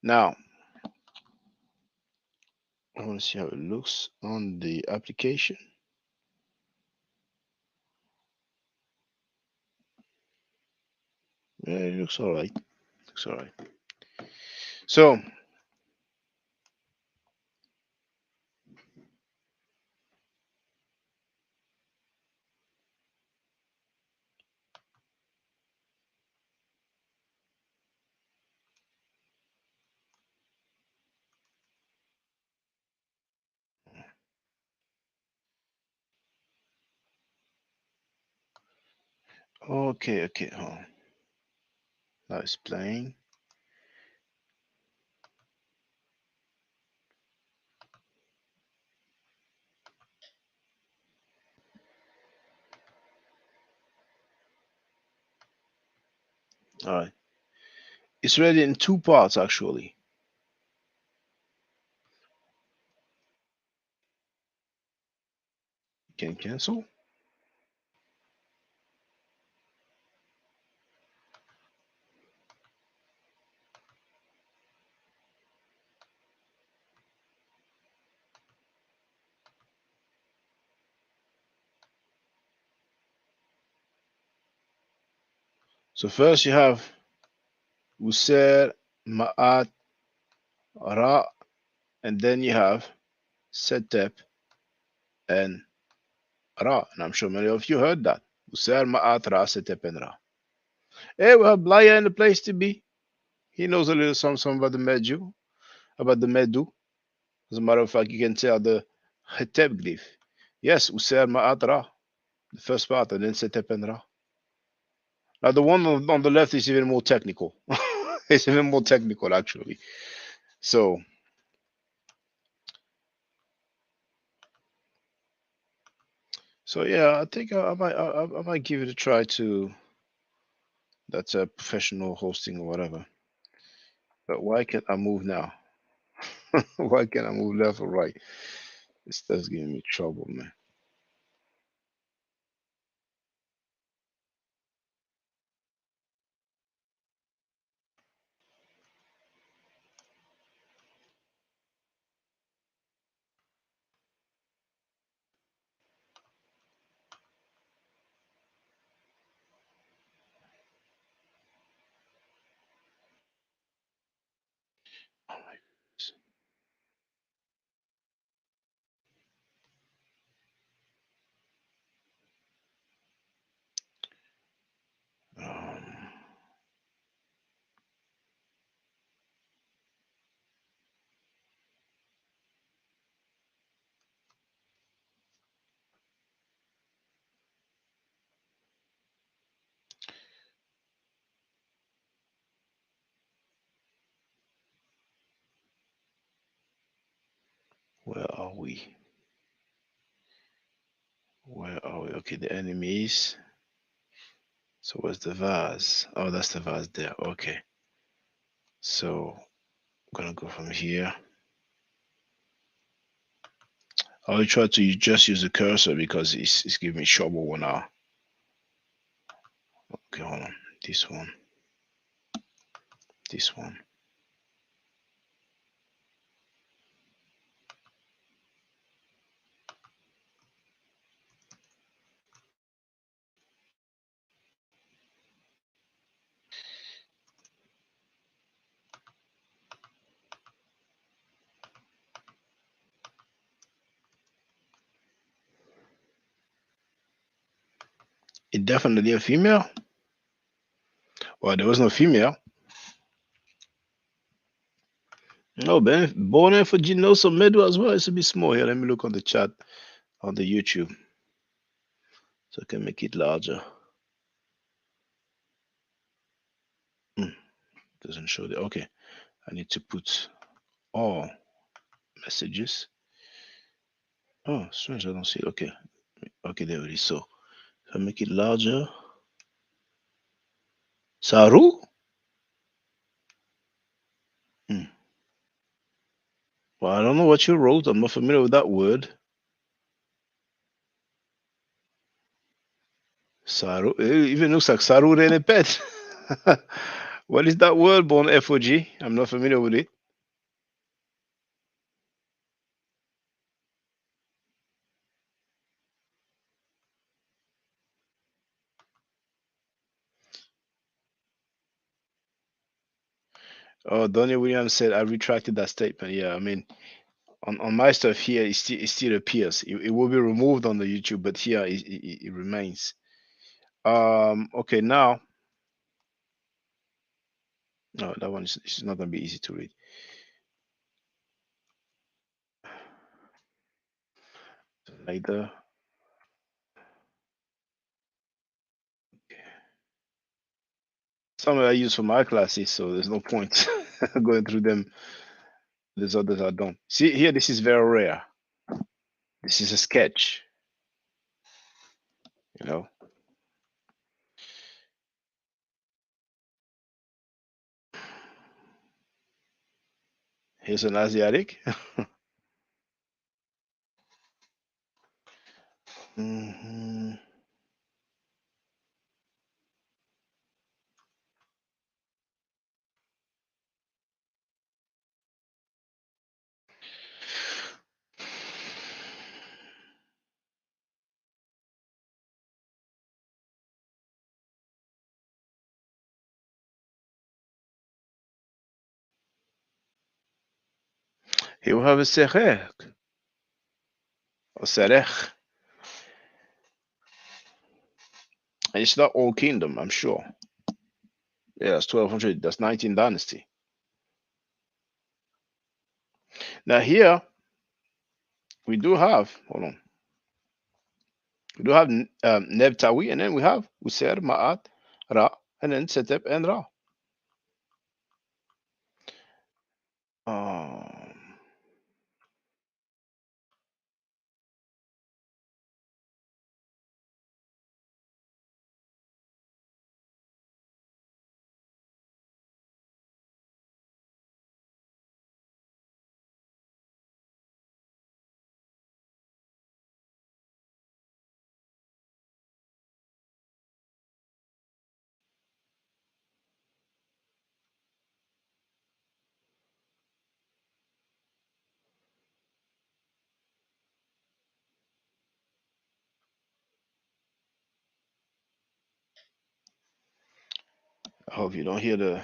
Now, I want to see how it looks on the application. Yeah, it looks all right. Looks all right. So, okay. Oh, now it's playing. All right. It's ready in two parts actually. You can cancel. So first you have User Ma'at Ra, and then you have Setep and Ra. And I'm sure many of you heard that. User Ma'at Ra Setep and Ra. Hey, we have Blaya in the place to be. He knows a little something about the Medu, about the Medu. As a matter of fact, you can tell the Hetep glyph. Yes, User Ma'at Ra, the first part, and then Setep and Ra. Now the one on the left is even more technical. It's even more technical actually. So yeah, I think I might give it a try to. That's a professional hosting or whatever. But why can't I move now? Why can't I move left or right? That's giving me trouble, man. Oh my goodness. Where are we? Where are we? Okay, the enemies. So where's the vase? Oh, that's the vase there. Okay. So I'm gonna go from here. I'll try to just use the cursor because it's giving me trouble now. Okay, hold on. This one. This one. It definitely a female. Well, there was no female. No, Ben. Born in for Genoso Medu as well. It's a bit small here. Let me look on the chat on the YouTube so I can make it larger. Hmm, doesn't show the. Okay, I need to put all messages. Oh, strange. I don't see it. Okay, okay, there it is. So I make it larger. Saru. Hmm. Well, I don't know what you wrote. I'm not familiar with that word. Saru. It even looks like Saru Renepet. What is that word, Born FOG? I'm not familiar with it. Oh, Donnie Williams said, I retracted that statement. Yeah, I mean, on my stuff here, it still appears. It will be removed on the YouTube, but here it remains. Okay, now, no, that one is not going to be easy to read. Later. Some I use for my classes, so there's no point going through them. There's others I don't. See, here, this is very rare. This is a sketch, you know. Here's an Asiatic. Hmm. He will have a serech or serech. And it's not Old Kingdom, I'm sure. Yeah, it's 1200. That's 19th dynasty. Now here we do have. Hold on. We do have Nebtawi, and then we have User, Ma'at, Ra, and then Setep and Ra. Um, I hope you don't hear the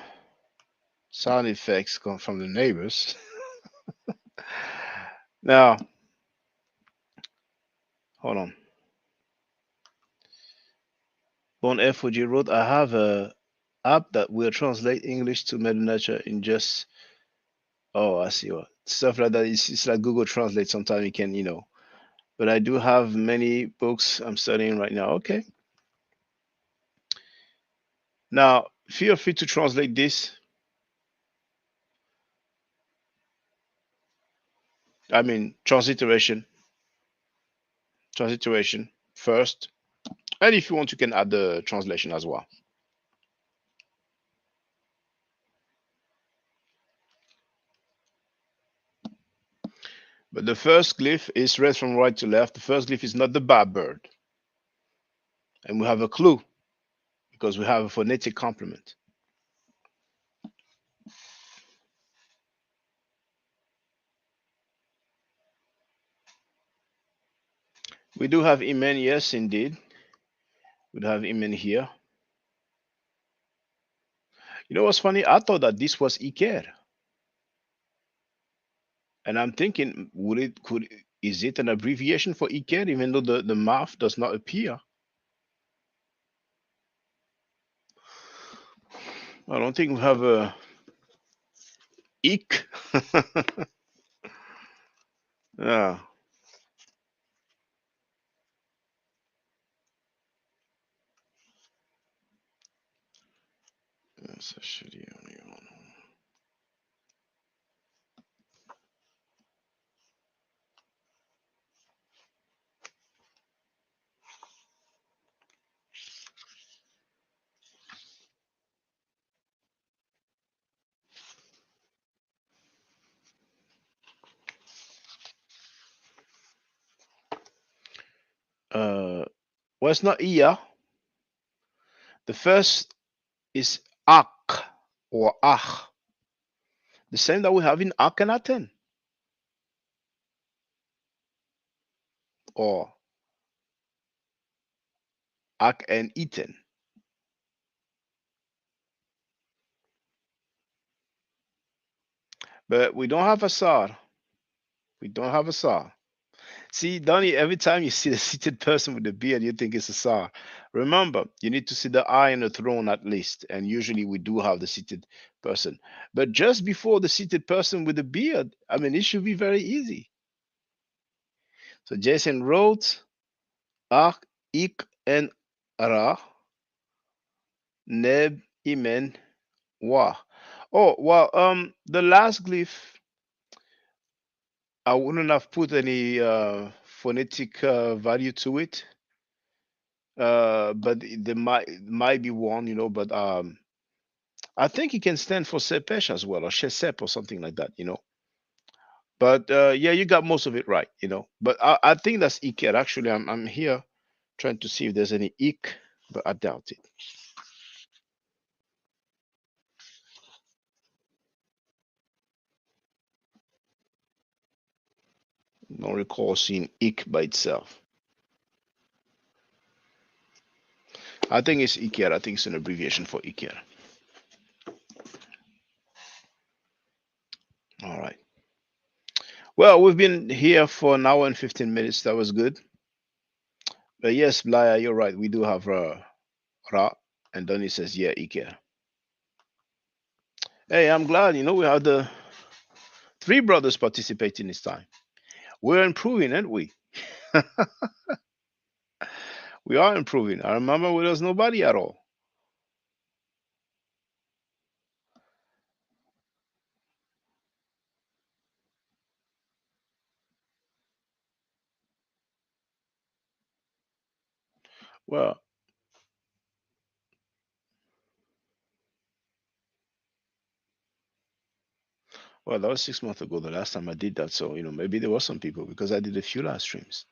sound effects come from the neighbors. Now, hold on. On FOG Road, I have a app that will translate English to Meta in just. Oh, I see what stuff like that. It's like Google Translate. Sometimes you can, But I do have many books I'm studying right now. Okay. Now, feel free to translate this. I mean, transliteration first. And if you want, you can add the translation as well. But the first glyph is read from right to left. The first glyph is not the bad bird. And we have a clue because we have a phonetic complement. We do have Imen, yes, indeed. We do have Imen here. You know what's funny? I thought that this was Iker. And I'm thinking, is it an abbreviation for Iker, even though the mouth does not appear? I don't think we have a Ik. Yeah. That's a shitty only one. Well, it's not Iya. The first is Ak or Ach, the same that we have in Akhenaten or Ak and Iten. But we don't have a Sar. We don't have a Sar. See, Donnie, every time you see a seated person with a beard, you think it's a Sar. Remember, you need to see the eye on the throne at least. And usually we do have the seated person. But just before the seated person with the beard, I mean, it should be very easy. So Jason wrote Ak, Ik, and Ra, Neb, Imen, Wa. Oh, well, the last glyph, I wouldn't have put any phonetic value to it. But there might be one, but I think it can stand for Sepesh as well, or Shesep or something like that. But yeah, you got most of it right. But I think that's Iker. Actually, I'm here trying to see if there's any Ik, but I doubt it. Don't recall seeing Ik by itself. I think it's Iker. I think it's an abbreviation for Iker. All right. Well, we've been here for an hour and 15 minutes. That was good. But yes, Blaya, you're right. We do have Ra. And Donny says, yeah, Iker. Hey, I'm glad. We had the three brothers participating this time. We're improving, aren't we? We are improving. I remember there was nobody at all. Well, that was 6 months ago, the last time I did that. So, maybe there was some people because I did a few live streams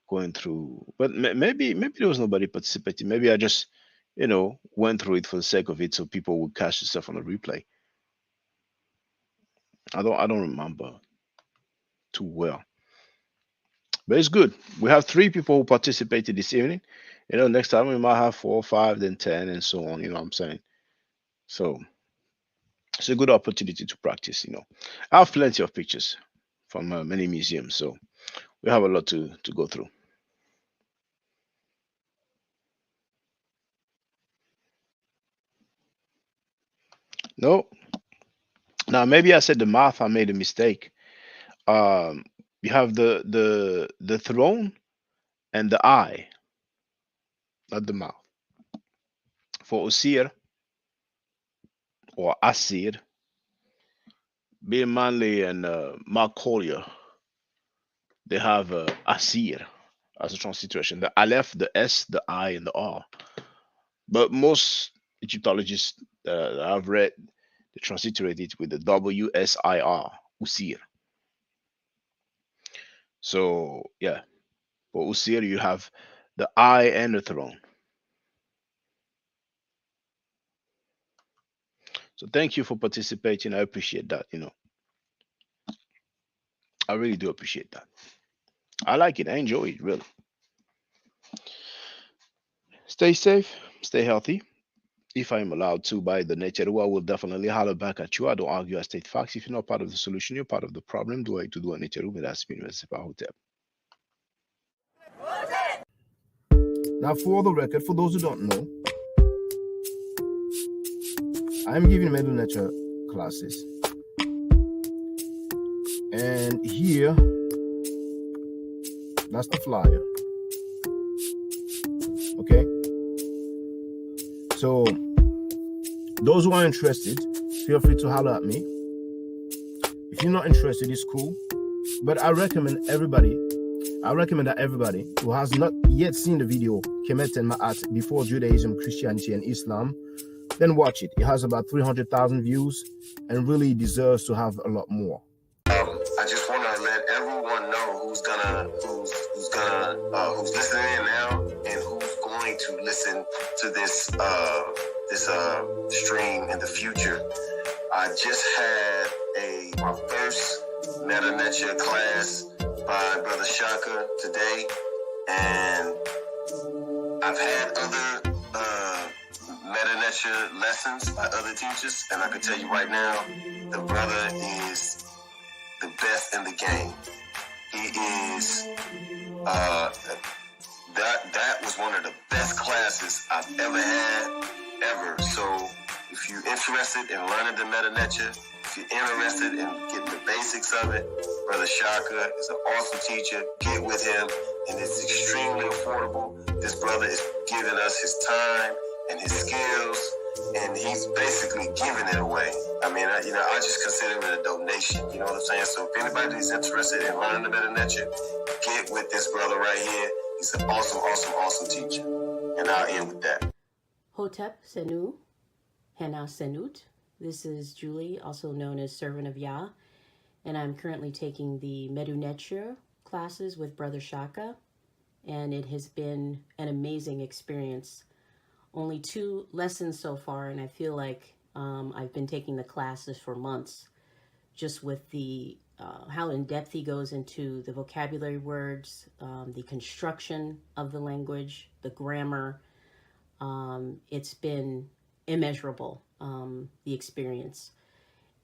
going through, but maybe there was nobody participating. Maybe I just, went through it for the sake of it so people would catch the stuff on the replay. I don't remember too well. But it's good. We have three people who participated this evening. Next time we might have 4, 5, then 10, and so on. You know what I'm saying? So it's a good opportunity to practice. I have plenty of pictures from many museums, so we have a lot to go through. No, now maybe I said the mouth. I made a mistake. Um, you have the throne and the eye, not the mouth. For Osir or Asir, Bill Manley and Mark Collier they have Asir as a transliteration. The Aleph, the S, the I, and the R. But most Egyptologists that I've read, they transliterate it with the WSIR, Usir. So yeah, for Usir you have the I and the throne. So thank you for participating. I appreciate that. I really do appreciate that. I like it. I enjoy it really. Stay safe, stay healthy. If I'm allowed to by the nature, I will definitely holler back at you. I don't argue, I state facts. If you're not part of the solution, you're part of the problem. Do I to do a nature, but that's been hotel. Now, for the record, for those who don't know, I'm giving middle nature classes. And here, that's the flyer. Okay? So, those who are interested, feel free to holler at me. If you're not interested, it's cool. But I recommend that everybody who has not yet seen the video Kemet and Ma'at before Judaism, Christianity, and Islam, then watch it. It has about 300,000 views and really deserves to have a lot more. I just want to let everyone know who's listening in now and who's going to listen to this stream in the future. I just had my first Meta Nature class by Brother Shaka today, and I've had other Meta Nature lessons by other teachers, and I can tell you right now, the brother is the best in the game. He is that was one of the best classes I've ever had, ever. So if you're interested in learning the Meta Nature, if you're interested in getting the basics of it, Brother Shaka is an awesome teacher. Get with him, and it's extremely affordable. This brother is giving us his time and his skills, and he's basically giving it away. I mean, I just consider it a donation. You know what I'm saying? So if anybody's interested in learning the Meta Nature, get with this brother right here. He's an awesome, awesome, awesome teacher. And I'll end with that. Hotep Senu, Hena Senut. This is Julie, also known as Servant of Yah, and I'm currently taking the Medu Neture classes with Brother Shaka, and it has been an amazing experience. Only 2 lessons so far, and I feel like I've been taking the classes for months, just with the how in depth he goes into the vocabulary words, the construction of the language, the grammar. It's been immeasurable, the experience.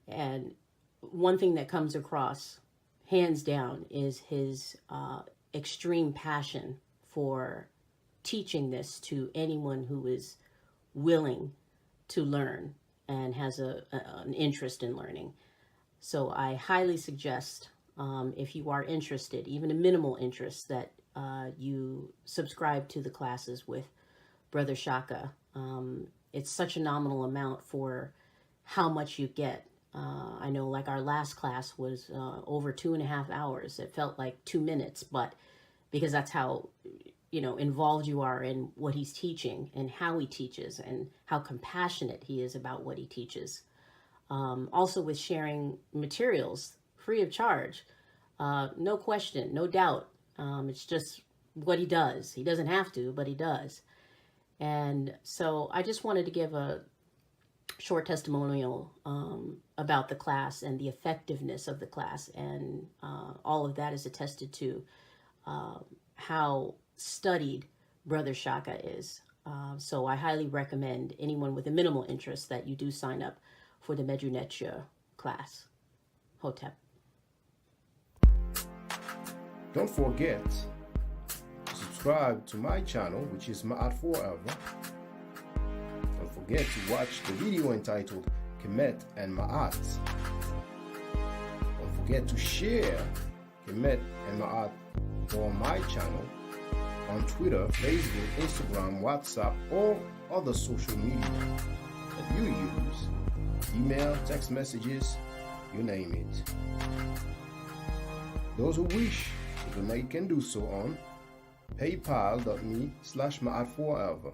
And one thing that comes across, hands down, is his extreme passion for teaching this to anyone who is willing to learn and has an interest in learning. So I highly suggest, if you are interested, even a minimal interest, that you subscribe to the classes with Brother Shaka. It's such a nominal amount for how much you get. I know, like, our last class was over 2.5 hours. It felt like 2 minutes, but because that's how involved you are in what he's teaching and how he teaches and how compassionate he is about what he teaches. Also with sharing materials free of charge, no question, no doubt. It's just what he does. He doesn't have to, but he does. And so I just wanted to give a short testimonial about the class and the effectiveness of the class. And all of that is attested to how studied Brother Shaka is. So I highly recommend anyone with a minimal interest that you do sign up for the Medu Neture class. Hotep. Don't forget to subscribe to my channel, which is Ma'at Forever. Don't forget to watch the video entitled Kemet and Ma'at. Don't forget to share Kemet and Ma'at on my channel on Twitter, Facebook, Instagram, WhatsApp, or other social media that you use. Email, text messages, you name it. Those who wish to Now you can do so on paypal.me/ma'at4ever.